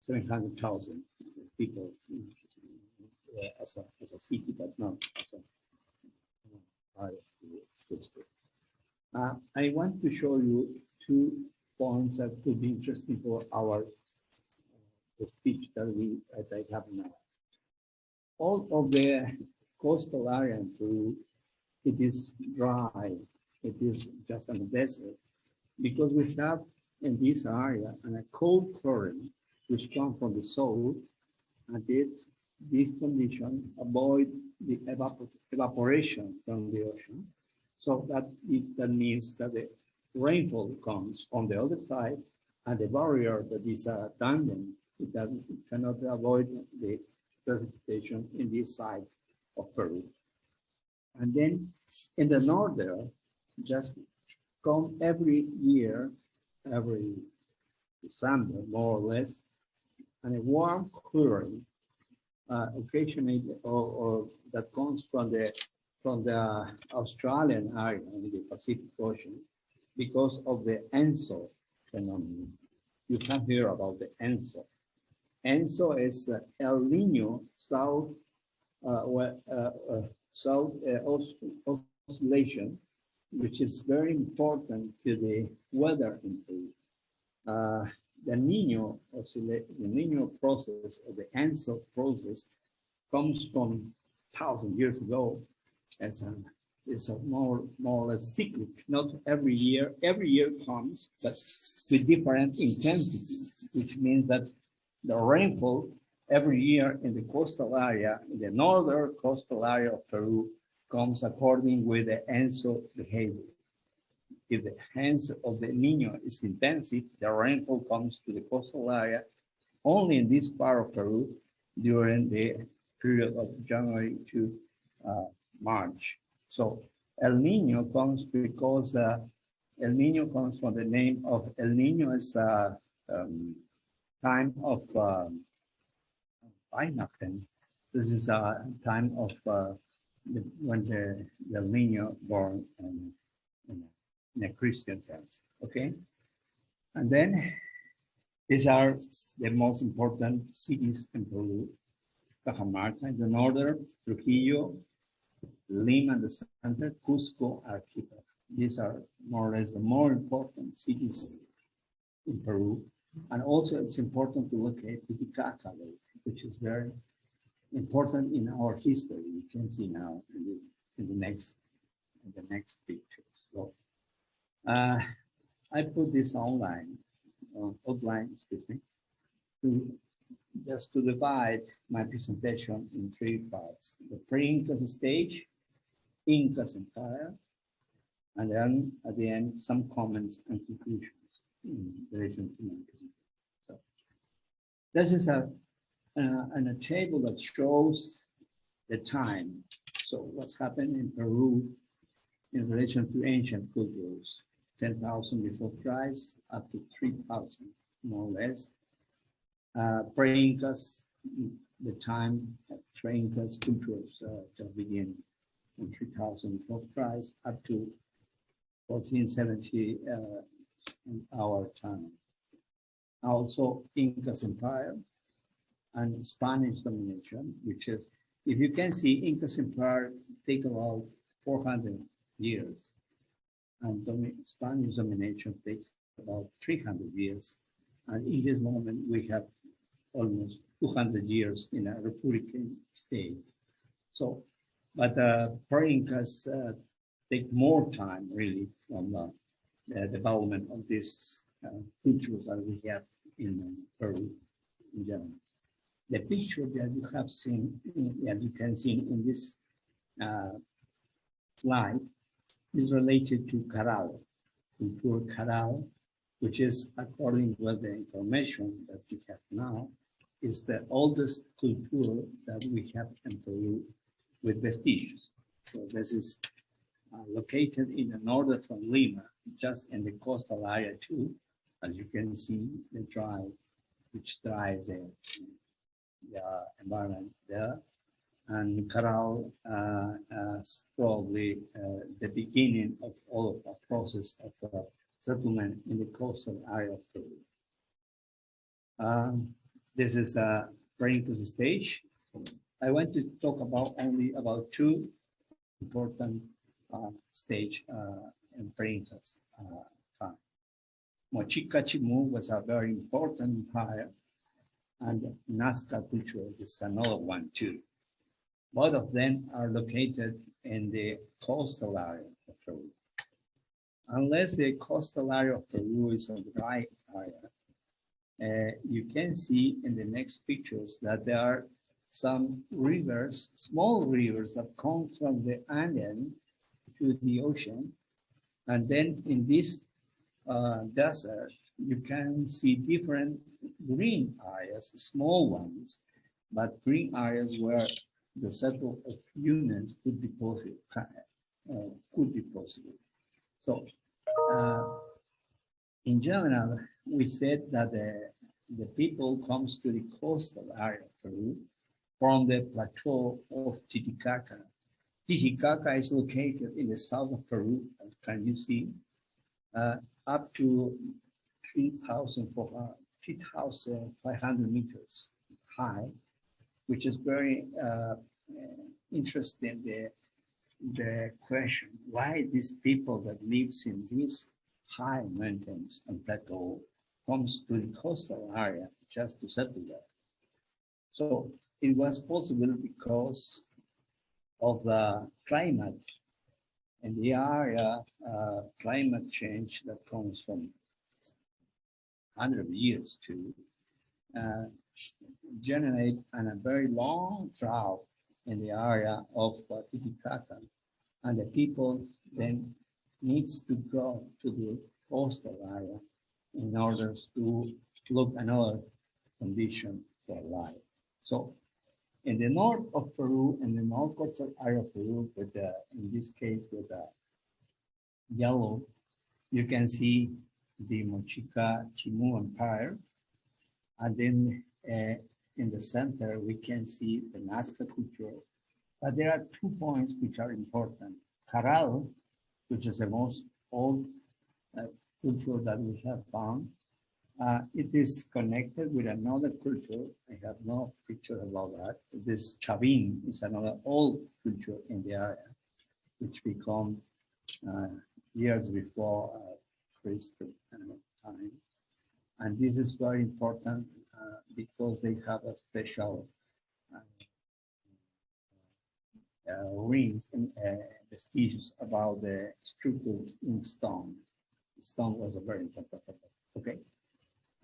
700,000 people as a city, but not as a district. I want to show you 2 points that could be interesting for our speech that I have now. All of the coastal area in Peru, it is dry. It is just a desert because we have in this area a cold current which comes from the south, and this condition avoid the evaporation from the ocean. So that means that the rainfall comes on the other side, and the barrier that is a tandem, it cannot avoid the precipitation in this side of Peru. And then in the north there, just come every year, every December, more or less, and a warm current occasionally or that comes from the Australian area in the Pacific Ocean because of the ENSO phenomenon. You can hear about the ENSO. ENSO is El Nino South oscillation, which is very important to the weather in Peru. The Nino process, or the ENSO process, comes from 1,000 years ago. It's a more or less cyclic. Not every year comes, but with different intensity, which means that the rainfall every year in the coastal area, in the northern coastal area of Peru, comes according with the ENSO behavior. If the ENSO of the Nino is intensive, the rainfall comes to the coastal area only in this part of Peru during the period of January to March. So El Nino comes because El Nino comes from the name of El Nino is time of Weihnachten. This is a time of when the El Nino born in a Christian sense, okay? And then these are the most important cities in Peru: Cajamarca in the northern, Trujillo, Lima in the center, Cusco, Arequipa. These are more or less the more important cities in Peru. And also it's important to look at Titicaca Lake, which is very important in our history. You can see now in the next pictures. So I put this outline, excuse me, just to divide my presentation in 3 parts: the pre-Inca stage, Inca's empire, and then at the end some comments and conclusions in relation to my presentation. So this is a table that shows the time. So what's happened in Peru in relation to ancient cultures: 10,000 before Christ up to 3,000, more or less. Pre-Incas, the time of pre-Incas cultures just begin in 3,000 before Christ up to 1470 in our time. Also Inca's empire and Spanish domination, which is, if you can see, Inca's empire take about 400 years, and Spanish domination takes about 300 years. And in this moment, we have almost 200 years in a republican state. So, but pre-Incas take more time, really, from the development of these cultures that we have in Peru in general. The picture that you have seen, that you can see in this slide, is related to Caral, culture Caral, which is, according with the information that we have now, is the oldest culture that we have in Peru with vestiges. So this is located in the north from Lima, just in the coastal area too, as you can see the drive, which drives the environment there. And Caral is probably the beginning of all of the process of settlement in the coastal area of Peru. This is a Pre-Inca stage. I want to talk about only about two important stage in Pre-Inca's time. Moche Picchu was a very important empire, and Nazca culture is another one too. Both of them are located in the coastal area of Peru. Unless the coastal area of Peru is a dry area, you can see in the next pictures that there are some rivers, small rivers that come from the Andean to the ocean. And then in this desert, you can see different green areas, small ones, but green areas where the settle of humans could be possible. So in general, we said that the people comes to the coastal area of Peru from the plateau of Titicaca. Titicaca is located in the south of Peru, as can you see, up to 3,500 meters high, which is very interesting. The question, why these people that lives in these high mountains and plateau comes to the coastal area just to settle there. So it was possible because of the climate and the area, climate change that comes from 100 years to generate a very long drought in the area of Titicaca, and the people then needs to go to the coastal area in order to look another condition for life. So in the north of Peru, in the north coastal area of Peru, with in this case with the yellow, you can see the Moche Picchu Empire, and then in the center we can see the Nazca culture. But there are 2 points which are important. Caral, which is the most old culture that we have found, it is connected with another culture. I have no picture about that. This Chavin is another old culture in the area, which become years before Christ time. And this is very important because they have a special rings and vestiges about the structures in stone. The stone was a very important topic. Okay.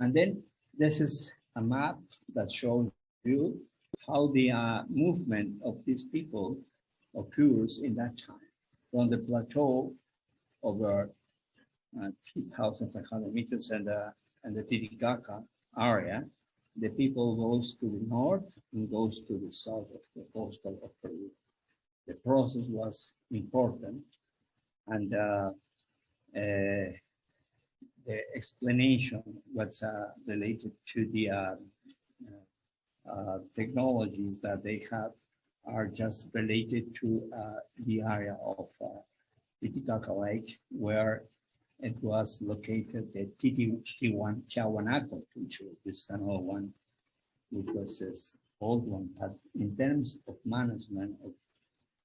And then this is a map that shows you how the movement of these people occurs in that time. From the plateau over 3,500 meters and the Titicaca area, the people goes to the north and goes to the south of the coastal of Peru. The process was important, and the explanation was related to the technologies that they have are just related to the area of Titicaca Lake, where it was located, the Tiwanaco culture. This is another one, which was this old one. But in terms of management of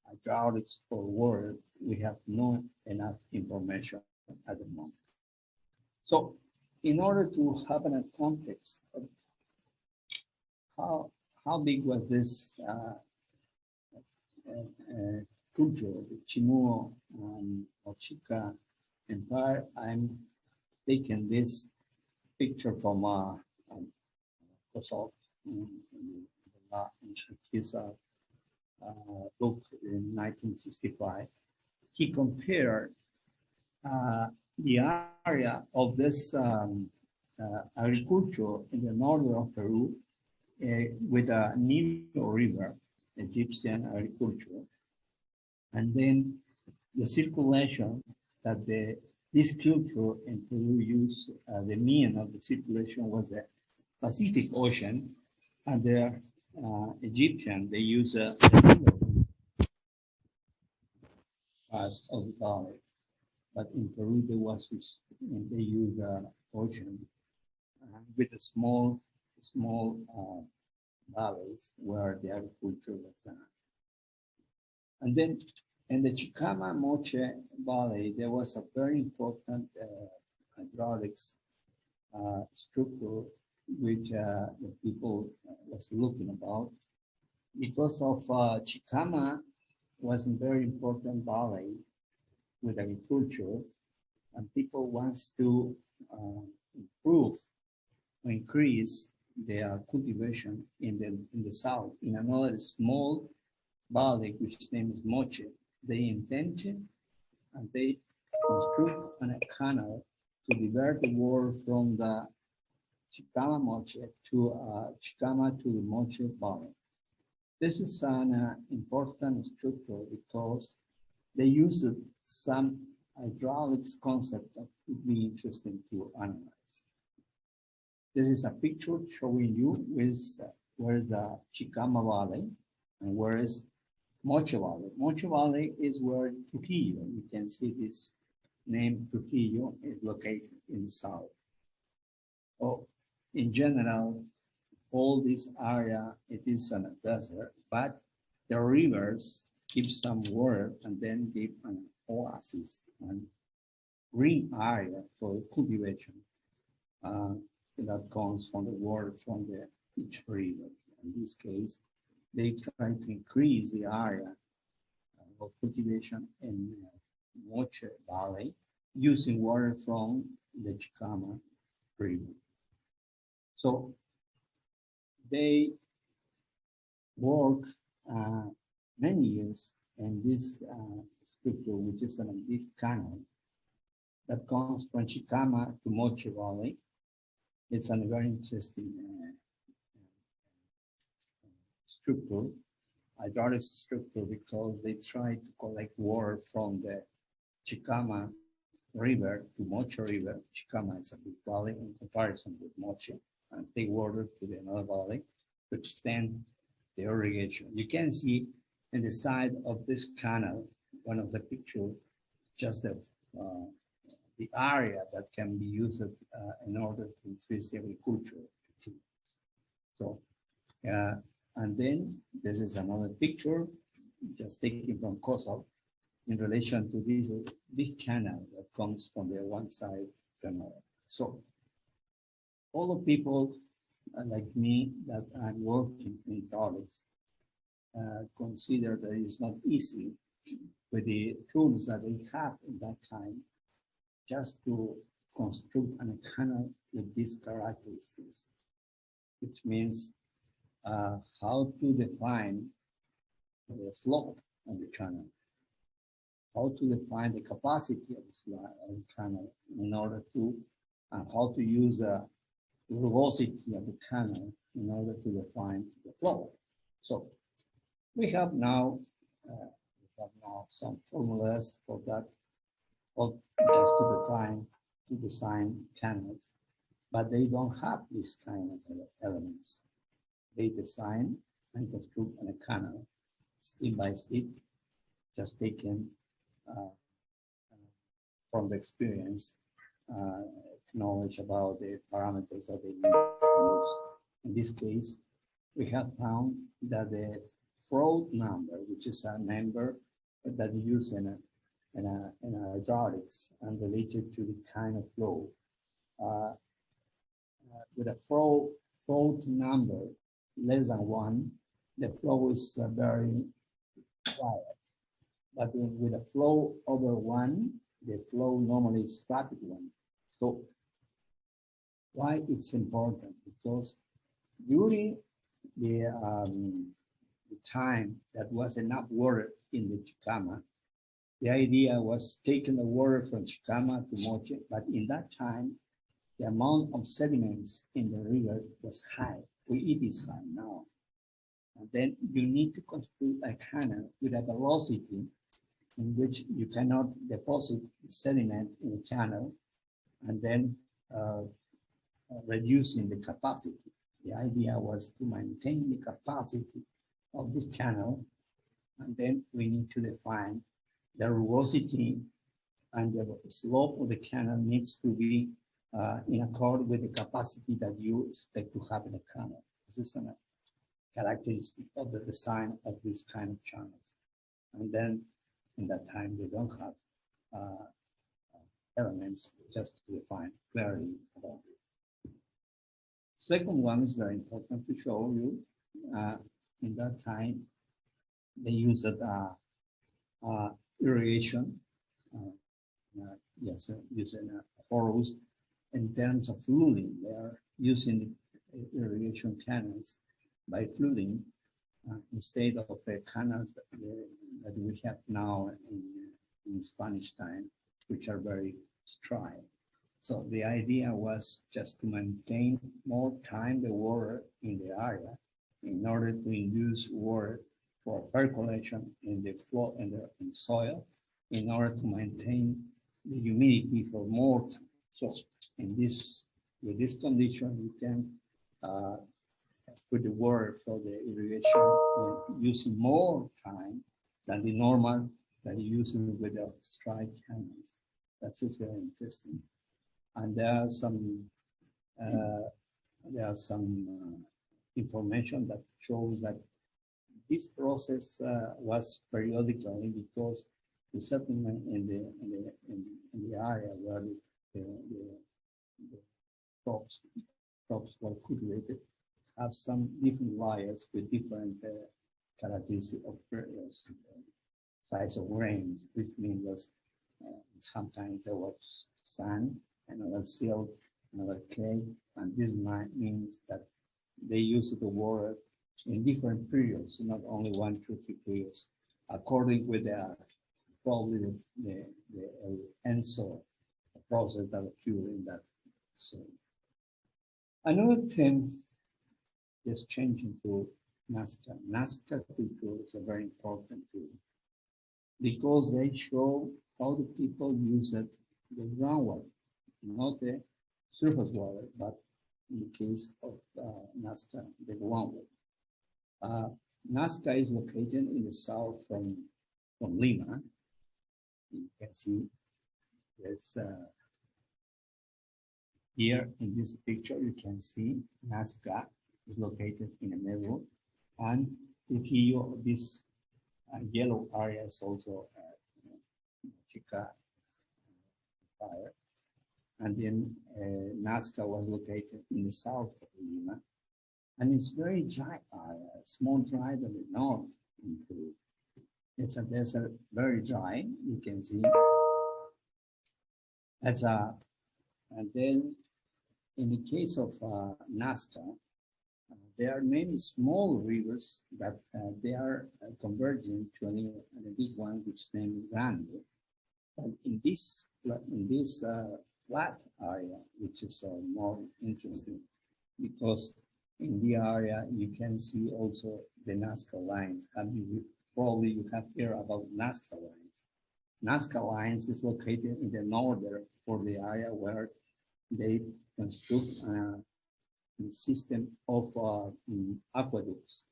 hydraulics or water, we have not enough information at the moment. So in order to have a context of how big was this culture, the Chimuo and Mochica Empire, I'm taking this picture from Kosov in his book in 1965. He compared the area of this agriculture in the northern of Peru with a Nilo River, Egyptian agriculture, and then the circulation that this culture in Peru used, the mean of the circulation was the Pacific Ocean, and the Egyptian, they use the as of the valley. But in Peru, they use ocean with a small small valleys where the agriculture was done. And then in the Chicama Moche Valley, there was a very important hydraulics structure which the people was looking about. Because of Chicama was a very important valley with agriculture, and people wants to improve or increase their cultivation in the south in another small valley which name is Moche. They intention and they construct a canal to divert the water from the Chicama Moche to Chicama to the Moche Valley. This is an important structure because they use some hydraulics concept that would be interesting to analyze. This is a picture showing you where is the Chicama Valley and where is Moche Valley. Moche Valley is where Trujillo, you can see this name Trujillo is located in the south. Oh, in general, all this area, it is a desert, but the rivers give some water and then give an oasis and green area for cultivation that comes from the water from each river. In this case, they try to increase the area of cultivation in Moche Valley using water from the Chicama River. So they work many years in this structure, which is a big canal that comes from Chicama to Moche Valley. It's a very interesting structure, hydraulic structure, because they try to collect water from the Chicama River to Moche River. Chicama is a big valley in comparison with Moche, and take water to the another valley to extend the irrigation. You can see in the side of this canal, one of the pictures, just the area that can be used in order to increase agricultural activities. So, and then this is another picture, just taken from Kosovo, in relation to this big canal that comes from the one side to another. So, all the people like me that I'm working in hydraulics consider that it's not easy with the tools that they have in that time just to construct a canal with these characteristics, which means how to define the slope of the channel, how to define the capacity of the channel in order to, how to use the rugosity of the canal in order to define the flow. So we have now some formulas for that, or just to design canals, but they don't have this kind of elements. They design and construct a canal step by step, just taken from the experience, knowledge about the parameters that they need to use. In this case, we have found that the flow number, which is a number that you use in hydraulics and related to the kind of flow, with a flow number less than 1, the flow is very quiet. But with a flow over 1, the flow normally is rapid one. So why it's important? Because during the time that was enough water in the Chicama, the idea was taking the water from Chicama to Moche, but in that time, the amount of sediments in the river was high. It is high now. And then you need to construct a canal with a velocity in which you cannot deposit sediment in the channel and then reducing the capacity. The idea was to maintain the capacity of this channel, and then we need to define the rugosity, and the slope of the canal needs to be in accord with the capacity that you expect to have in a canal. This is a characteristic of the design of these kind of channels. And then in that time, we don't have elements just to define clearly about this. Second one is very important to show you. In that time, they used irrigation, using furrows. In terms of flooding, they are using irrigation canals by flooding instead of the canals that we have now in Spanish time, which are very dry. So the idea was just to maintain more time the water in the area in order to induce water for percolation in the flow in the soil, in order to maintain the humidity for more time. So in this, with this condition, you can put the water for the irrigation using more time than the normal that you use with the strike canals. That's just very interesting. And there are some information that shows that this process was periodically because the settlement in the area where the crops were cultivated have some different layers with different characteristics of size of grains, which means sometimes there was sand, another silt, another clay, and this means that they use the water in different periods, not only 1, 2, 3 periods, according with probably the ENSO process that occurred in that. So another thing is changing to Nazca. Nazca culture is a very important tool because they show how the people use it, the groundwater, not the surface water, but in the case of Nazca, the groundwater. Nazca is located in the south from Lima. You can see it's here in this picture, you can see Nazca is located in the middle, and Trujillo, this yellow area is also Chica fire. And then Nazca was located in the south of Lima, and it's very dry area. It's more dry than the north in Peru. It's a desert, very dry. You can see. And then in the case of Nazca, there are many small rivers that they are converging to a big one, which is named Grande. And in this flat area, which is more interesting, because in the area you can see also the Nazca lines. And probably you have heard about Nazca lines. Nazca lines is located in the northern for the area where they construct a system of aqueducts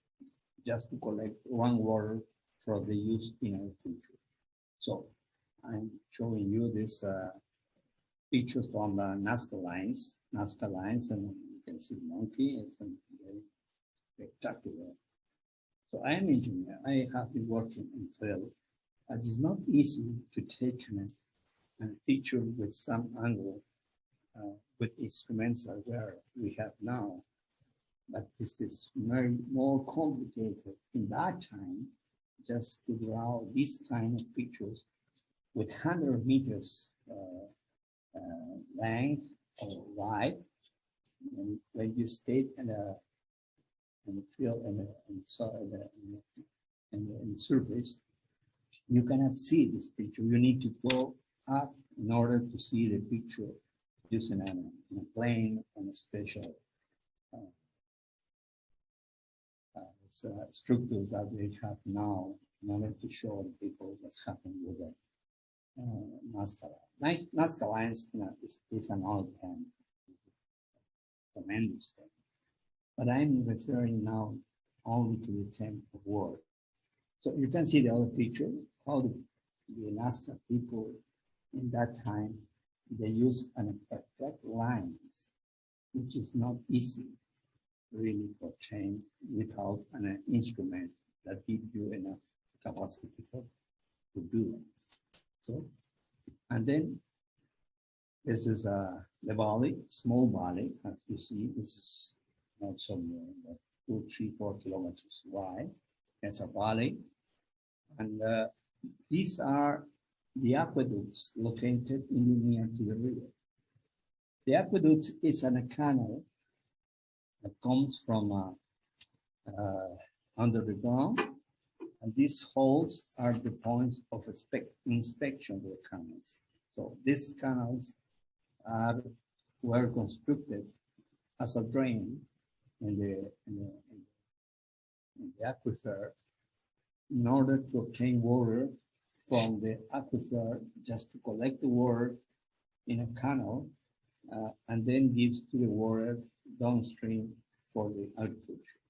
just to collect groundwater for the use in agriculture. So I'm showing you this pictures from the Nazca lines, and you can see the monkey. It's very spectacular. So I am an engineer. I have been working in field. It is not easy to take a picture with some angle with instruments like we have now. But this is very more complicated in that time, just to draw these kind of pictures with 100 meters length or wide. And when you stay in the field and the surface, you cannot see this picture. You need to go up in order to see the picture using a plane and a special structures that they have now in order to show the people what's happening with the Nazca line. Nazca lines, is an old term, tremendous thing. But I'm referring now only to the term of war. So you can see the other picture, how the Nazca people in that time they use an perfect lines, which is not easy really to obtain without an instrument that gives you enough capacity to do it. So, and then this is the valley, small valley, as you see. This is not so more, but 2, 3, 4 kilometers wide. It's a valley, and these are the aqueducts located in the near to the river. The aqueduct is a canal that comes from under the ground, and these holes are the points of inspection of the canals. So these canals were constructed as a drain in the aquifer in order to obtain water from the aquifer, just to collect the water in a canal and then gives to the water downstream for the agriculture.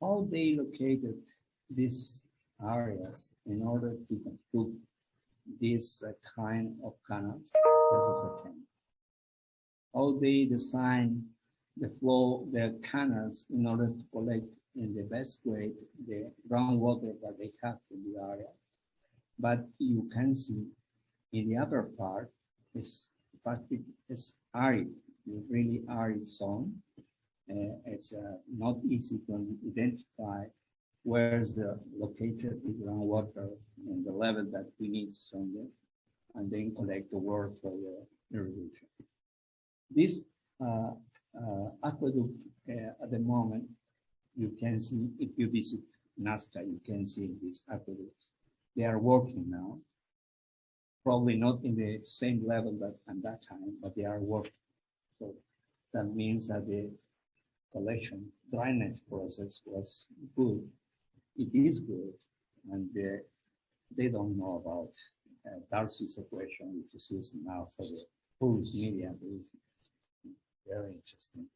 How they located these areas in order to construct this kind of canals? This is a can. How they design the flow, the canals in order to collect in the best way the groundwater that they have in the area. But you can see in the other part is arid, really arid zone. It's not easy to identify where's the located the groundwater and the level that we need from there, and then collect the water for the irrigation. This aqueduct at the moment, you can see, if you visit Nazca, you can see these aqueducts. They are working now, probably not in the same level that at that time, but they are working. So that means that the collection drainage process was good. It is good, and they don't know about Darcy's equation, which is used now for the Polish media. It's very interesting.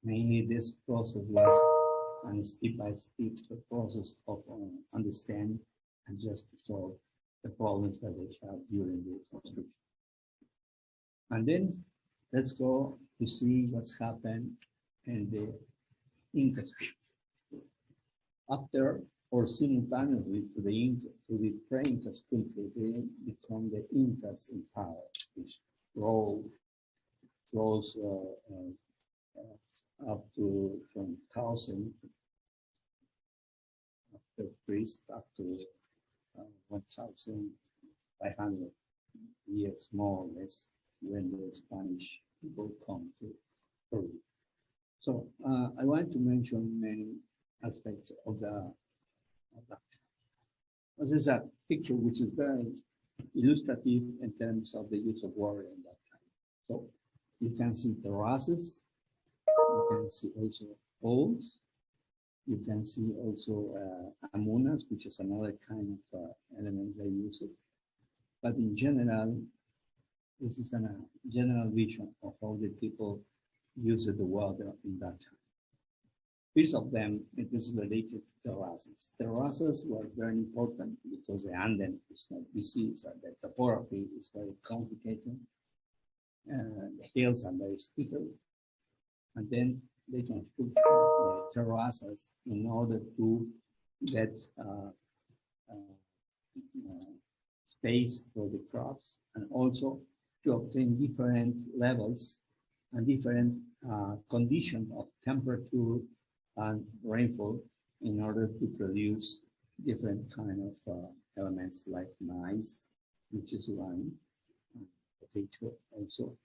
Mainly, this process was a step-by-step process of understand and just to solve the problems that they have during the construction. And then let's go to see what's happened in the Inca. After or simultaneously to the Pre-Inca culture, they become the Incas in power, which rose up to from 1,000 after Christ up to 1,500 years more or less when the Spanish people come to Peru. So I want to mention many aspects of that. This is a picture which is very illustrative in terms of the use of water in that time. So you can see terraces, you can see also holes, you can see also amunas, which is another kind of element they use it. But in general, this is a general vision of how the people use the water in that time. First of them, it is related to terraces. Terraces were very important because the Anden is not easy, so the topography is very complicated. The hills are very steep, and then they construct the terraces in order to get space for the crops, and also to obtain different levels and different conditions of temperature and rainfall in order to produce different kind of elements like maize, which is one, potato also,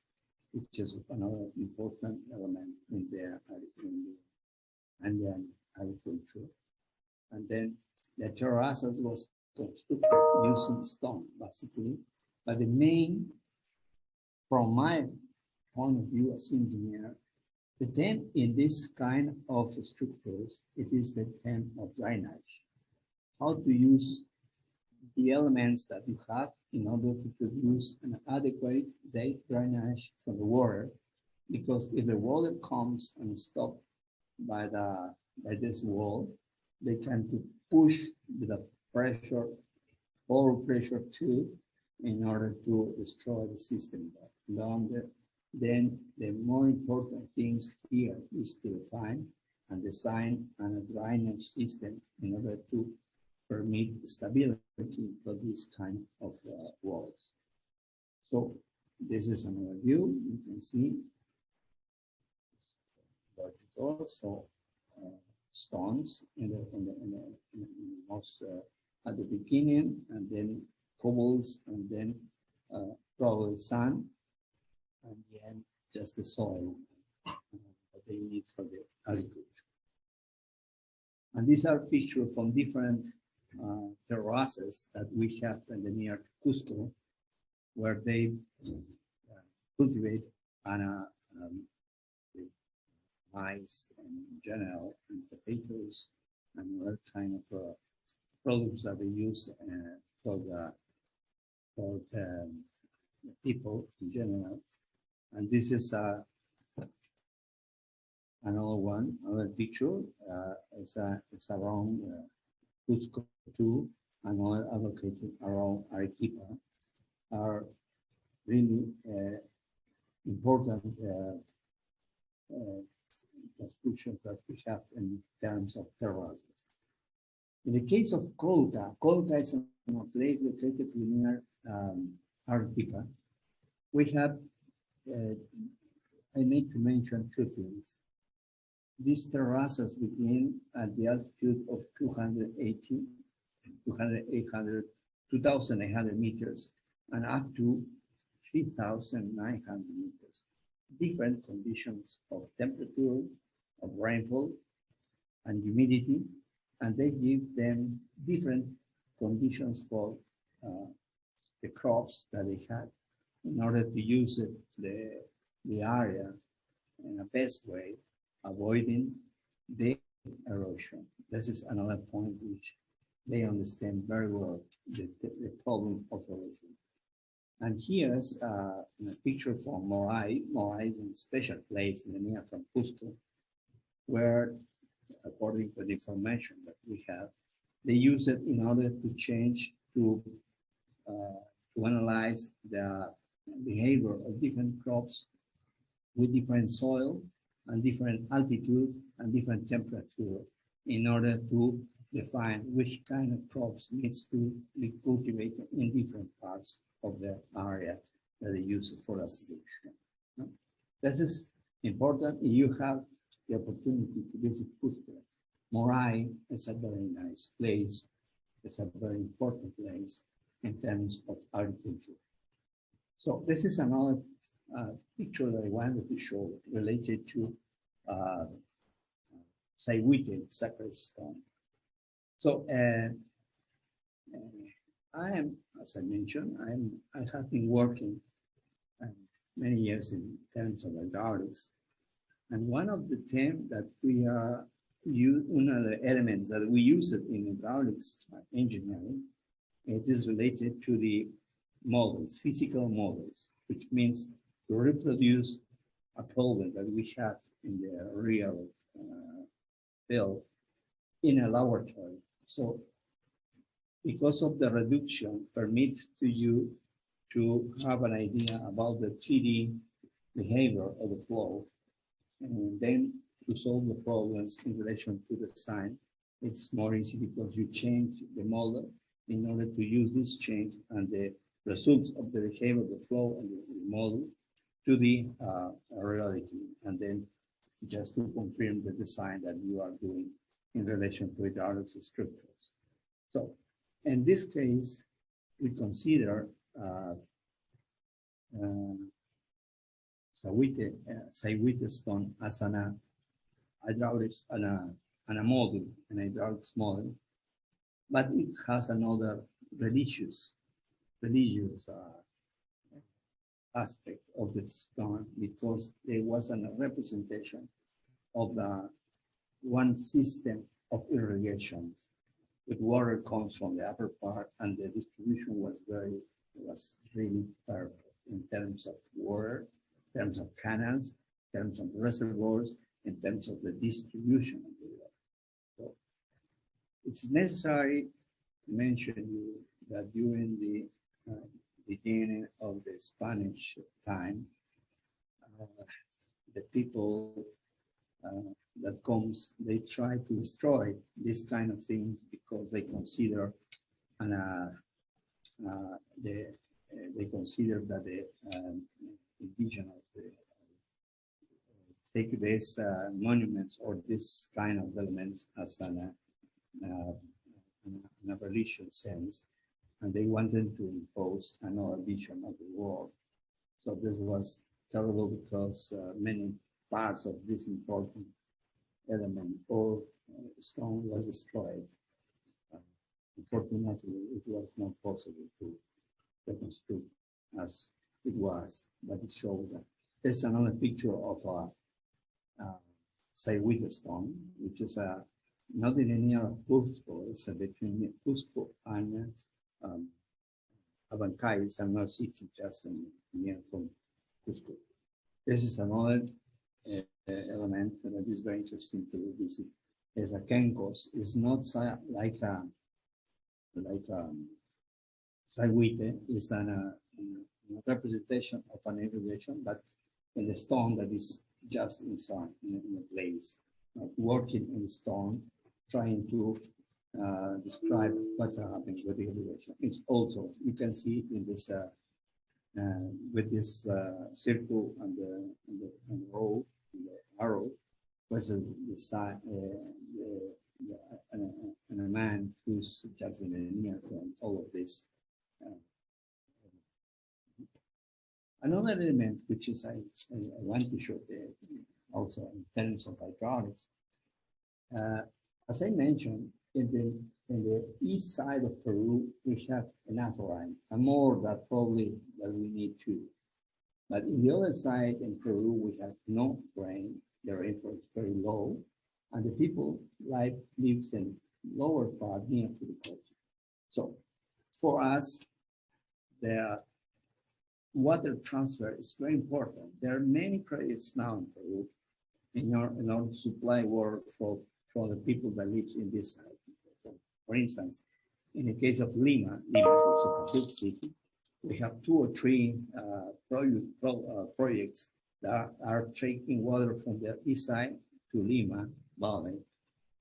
which is another important element in the Andean agriculture. And then the terraces was constructed using stone, basically. But the main, from my point of view as engineer, the theme in this kind of structures, it is the theme of drainage. How to use the elements that you have in order to produce an adequate drainage from the water, because if the water comes and stopped by this wall, they tend to push the pressure, overpressure too, in order to destroy the system. Then the more important things here is to define and design a drainage system in order to permit stability for this kind of walls. So this is another view. You can see also stones in the most at the beginning, and then cobbles, and then probably sand, and then just the soil that they need for the agriculture. And these are pictures from different terraces that we have in the near Cusco, where they cultivate maize in general, and potatoes, and other kind of products that they use for the people in general. And this is another picture. It's around Cusco too, and all allocated around Arequipa, are really important constructions that we have in terms of terraces. In the case of Colca is a place located near Arequipa. We have, I need to mention two things. These terraces begin at the altitude of 2,800 meters, and up to 3,900 meters. Different conditions of temperature, of rainfall, and humidity, and they give them different conditions for the crops that they had in order to use the area in a best way, avoiding the erosion. This is another point which they understand very well, the problem of erosion. And here's a picture from Morai. Morai is a special place in the near from Cusco, where, according to the information that we have, they use it in order to change, to analyze the behavior of different crops with different soil and different altitude and different temperature, in order to define which kind of crops needs to be cultivated in different parts of the area that they use for application. This is important. You have the opportunity to visit Cusco. Morai is a very nice place. It's a very important place in terms of agriculture. So this is another picture that I wanted to show related to Sayhuite, sacred stone. So I am, as I mentioned, I have been working many years in terms of hydraulics, and one of the themes that we are one of the elements that we use it in hydraulics engineering, it is related to the models, physical models, which means to reproduce a problem that we have in the real field in a laboratory. So because of the reduction, permit to you to have an idea about the 3D behavior of the flow, and then to solve the problems in relation to the design. It's more easy because you change the model in order to use this change and the results of the behavior of the flow and the model to the reality, and then just to confirm the design that you are doing in relation to hydraulic structures. So in this case, we consider Sayhuite stone as an hydraulics and a model, an hydraulics model, but it has another religious aspect of the stone, because there was a representation of the one system of irrigation. With water comes from the upper part, and the distribution was really perfect in terms of water, in terms of canals, in terms of reservoirs, in terms of the distribution of the water. So it's necessary to mention that during the beginning of the Spanish time, the people that comes, they try to destroy this kind of things because they consider they consider that the indigenous take these monuments or this kind of elements as an in a religious sense, and they wanted to impose another vision of the world. So this was terrible because many parts of this important element or stone was destroyed. Unfortunately, it was not possible to reconstruct as it was, but it showed that. There's another picture of a Sayhuite stone, which is not in the near of Cusco, it's between Cusco and Abancay. It's another city just near from Cusco. This is another element that is very interesting to visit. There's a Kenkos. It's not like a Sayhuite. It's a representation of an erosion, but in the stone that is just inside in a place, working in stone, trying to describe what's happening with the erosion. It's also, you can see it in this with this circle and the row, the arrow, versus the side, and a man who's just in the near from all of this. Another element which is I want to show also in terms of hydraulics, as I mentioned, in the east side of Peru we have enough rain, and more that probably that we need to. But in the other side in Peru we have no rain. The rainfall is very low, and the people lives in lower part near to the coast. So for us, the water transfer is very important. There are many projects now in Peru in order to supply water for the people that lives in this side. For instance, in the case of Lima, which is a big city, we have 2 or 3 projects that are taking water from the east side to Lima Valley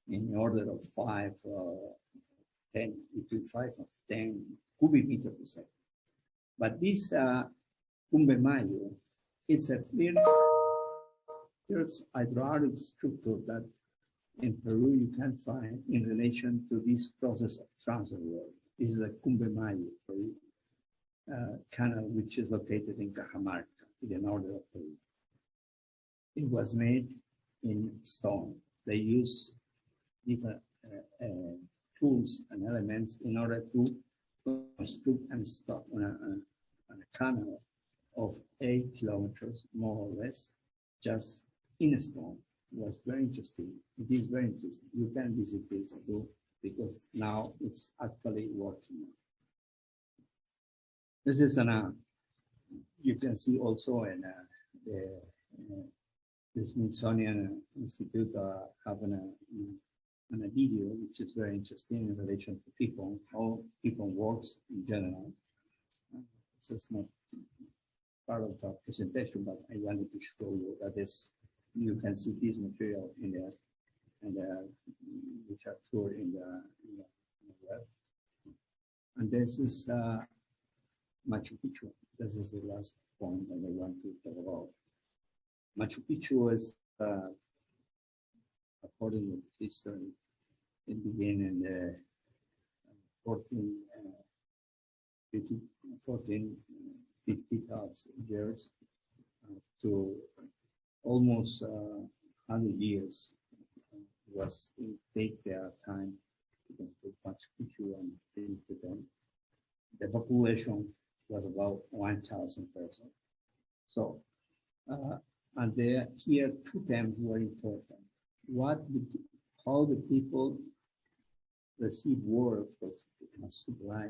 in order of 5, 10, between 5 and 10 cubic meters per second. But this Pumbemayo, it's a first hydraulic structure that in Peru you can find in relation to this process of transfer water. This is a Pumbemayo canal, which is located in Cajamarca, in the north of Peru. It was made in stone. They use different tools and elements in order to construct and stop on a canal of 8 kilometers, more or less, just in a stone. It was very interesting. It is very interesting. You can visit this too, because now it's actually working. This is you can see also in the Smithsonian Institute having a video which is very interesting in relation to people, how people works in general. This is not part of the presentation, but I wanted to show you that you can see this material in there, and which are stored in the web. And this is Machu Picchu. This is the last point that I want to talk about. Machu Picchu is, according to history, it began in the 50,000 years to almost 100 years. It take their time to construct Machu Picchu and finish with them. The population was about 1,000 persons. So, and here 2 terms were important. How the people receive water for supply,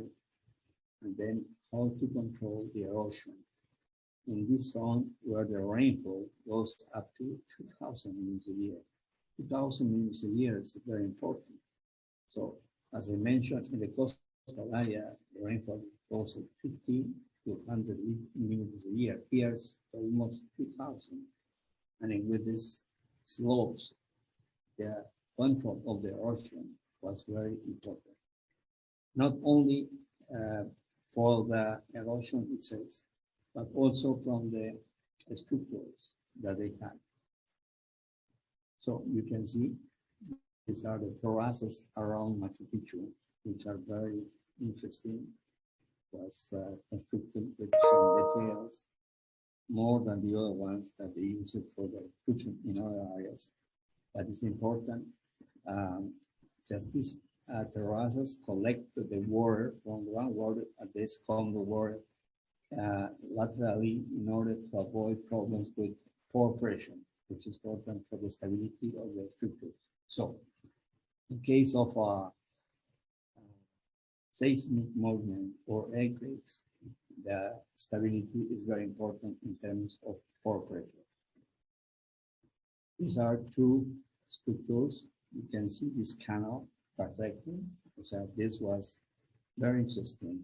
and then how to control the erosion. In this zone where the rainfall goes up to 2,000 millimeters a year. 2,000 millimeters a year is very important. So, as I mentioned, in the coastal area, the rainfall goes at 15 200 millimeters a year. Here's almost 2,000. And then with these slopes, the control of the erosion was very important. Not only for the erosion itself, but also from the structures that they had. So you can see these are the terraces around Machu Picchu, which are very interesting. Was constructed with some details more than the other ones that they use it for the construction in other areas. But it's important. Just these terraces collect the water from groundwater and they come the water laterally in order to avoid problems with pore pressure, which is important for the stability of the structures. So, in case of seismic movement or earthquakes, the stability is very important in terms of pore pressure. These are two structures. You can see this canal perfectly. So this was very interesting.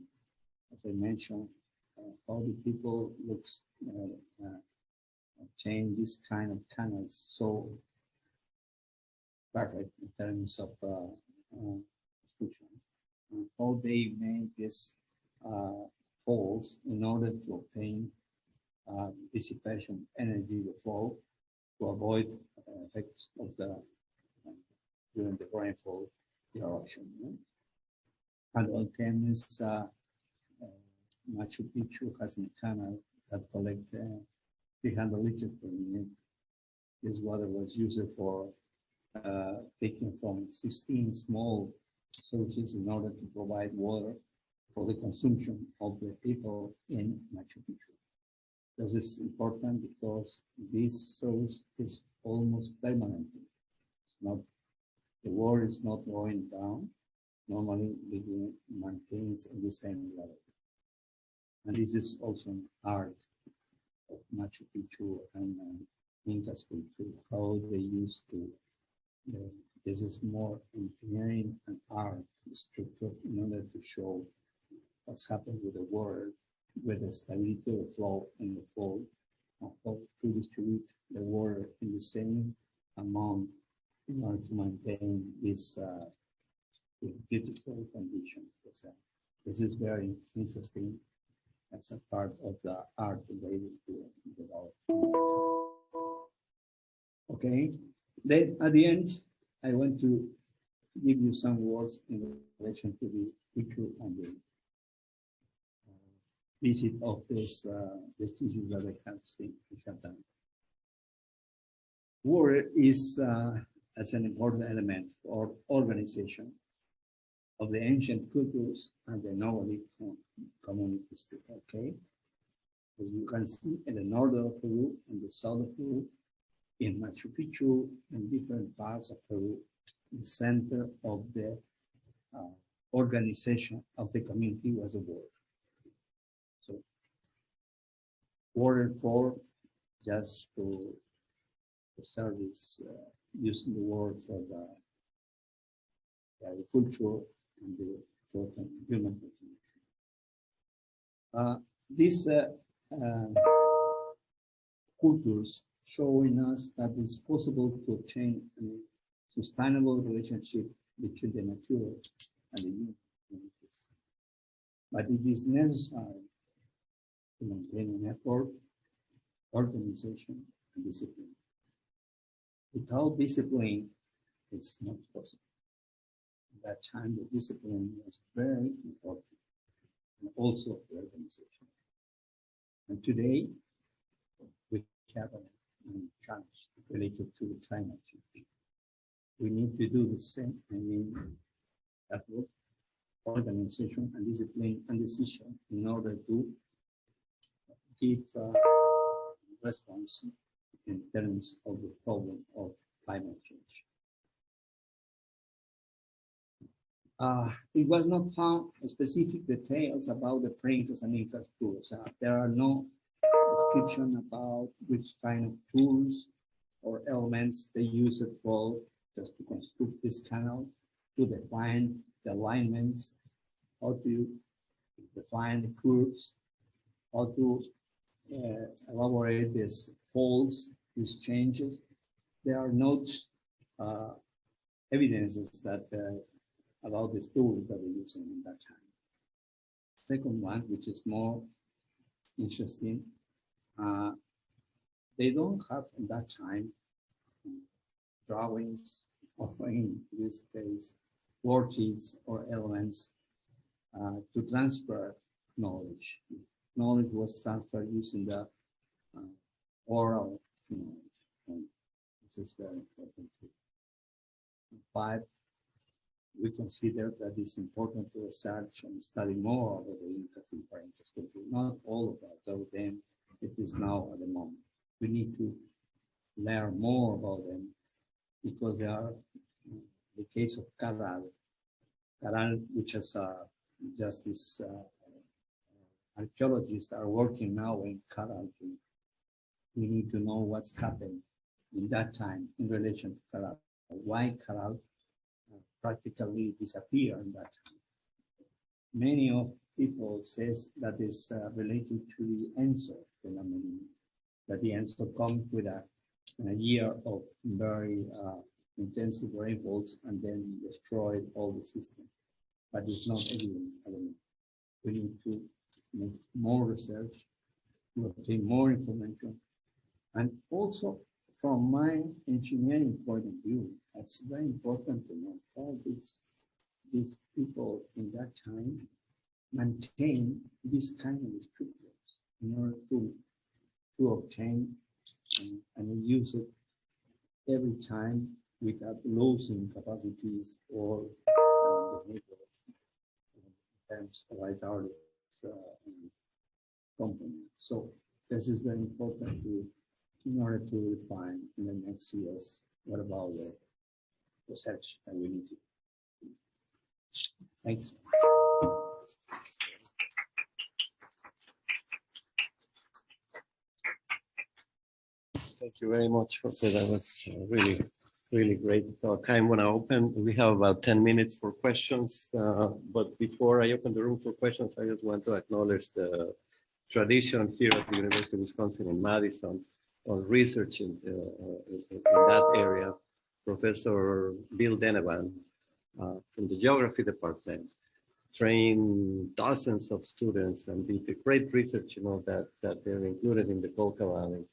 As I mentioned, how the people change this kind of canals so perfect in terms of construction. And how they make these holes in order to obtain dissipation energy, the flow, to avoid effects of the during the rainfall, the erosion. And on Thames, Machu Picchu has a canal that collects 300 liters per minute. This water was used for taking from 16 small sources in order to provide water for the consumption of the people in Machu Picchu. This is important because this source is almost permanent. It's not, the water is not going down. Normally, it maintains at the same level. And this is also an art of Machu Picchu and Inca's culture, how they used to. This is more engineering and art structure in order to show what's happened with the water, with the stability of the flow and the flow, and how to distribute the water in the same amount in order to maintain this beautiful condition. This is very interesting. That's a part of the art related to develop. Okay, then at the end, I want to give you some words in relation to the picture and the visit of this vestiges that I have seen, we have done. Water is as an important element for organization of the ancient cultures and the Neolithic communities. Okay, as you can see in the north of Peru and the south of Peru, in Machu Picchu and different parts of Peru, the center of the organization of the community was a water. So, water for just to the service, using the water for the agriculture and the for human consumption. These cultures showing us that it's possible to obtain a sustainable relationship between the nature and the human communities. But it is necessary to maintain an effort, organization, and discipline. Without discipline, it's not possible. At that time, the discipline was very important, and also the organization. And today, we have a challenge related to the climate change. We need to do the same, effort, organization, and discipline and decision in order to give response in terms of the problem of climate change. It was not found specific details about the Pre-Incas and Incas tools. There are no description about which kind of tools or elements they used for just to construct this canal, to define the alignments, how to define the curves, how to elaborate these folds, these changes. There are no evidences that about these tools that we're using in that time. Second one, which is more interesting, they don't have in that time drawings or in this case worksheets or elements to transfer knowledge. Knowledge was transferred using the oral knowledge. And this is very important too. 5, we consider that it's important to research and study more about the Incas in Pre-Inca culture. Not all of that, though then it is now at the moment. We need to learn more about them because they are the case of Caral, which is just this archaeologists are working now in Caral. We need to know what's happened in that time in relation to Caral. Why Caral practically disappeared in that time. Many of people says that is related to the Enso phenomenon, that the Enso comes with a year of very intensive rainfalls and then destroyed all the system. But it's not evident at the moment. We need to make more research, to obtain more information, and also from my engineering point of view, it's very important to know how these people in that time maintain this kind of structures in order to obtain and use it every time without losing capacities or behavior in terms of hydraulics component. So this is very important in order to refine in the next years what about the research that we need to do. Thanks. Thank you very much, Jose. That was really great talk. I'm going to open. We have about 10 minutes for questions. But before I open the room for questions, I just want to acknowledge the tradition here at the University of Wisconsin in Madison on research in that area. Professor Bill Denevan from the Geography Department trained dozens of students and did a great research, that they're included in the Colca Valley.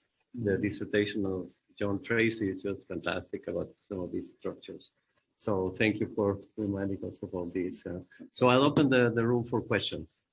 The dissertation of John Tracy is just fantastic about some of these structures. So thank you for reminding us of all these. So I'll open the room for questions.